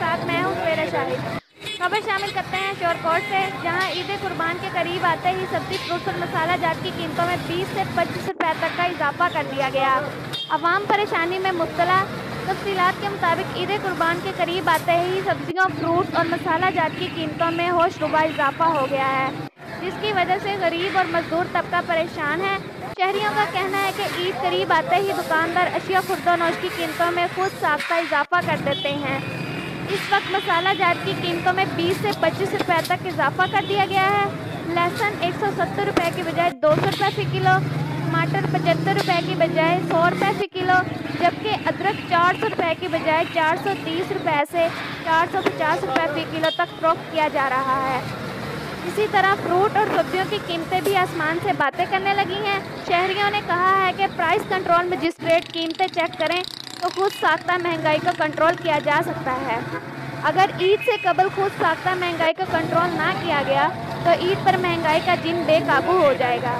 साथ मैं हूँ सवेरा शाहिद। खबर शामिल करते हैं शोरकोट से, जहां ईद कुर्बान के करीब आते ही सब्जी, फ्रूट्स और मसाला जात की कीमतों में 20 से 25 रुपए तक का इजाफा कर दिया गया। अवाम परेशानी में मुब्तला। तफसीलात के मुताबिक ईद कुर्बान के करीब आते ही सब्जियों, फ्रूट्स और मसाला जात की कीमतों में होशरुबा इजाफा हो गया है, जिसकी वजह से गरीब और मजदूर तबका परेशान है। शहरियों का कहना है कि ईद करीब आते ही दुकानदार अशिया खुर्दोनोश की कीमतों में खुद साख्ता इजाफा कर देते हैं। इस वक्त मसाला जात की कीमतों में 20 से 25 रुपए तक इजाफा कर दिया गया है। लहसुन 170 रुपए की बजाय 200 रुपए फी किलो, टमाटर 75 रुपए की बजाय 100 रुपए फी किलो, जबकि अदरक 400 रुपए की बजाय 430 रुपए से 450 रुपए फी किलो तक फरोख्त किया जा रहा है। इसी तरह फ्रूट और सब्जियों की कीमतें भी आसमान से बातें करने लगी हैं। शहरियों ने कहा है कि प्राइस कंट्रोल मजिस्ट्रेट कीमतें चेक करें तो खुद साख्ता महंगाई को कंट्रोल किया जा सकता है। अगर ईद से कबल खुद साख्ता महंगाई को कंट्रोल ना किया गया तो ईद पर महंगाई का जिन बेकाबू हो जाएगा।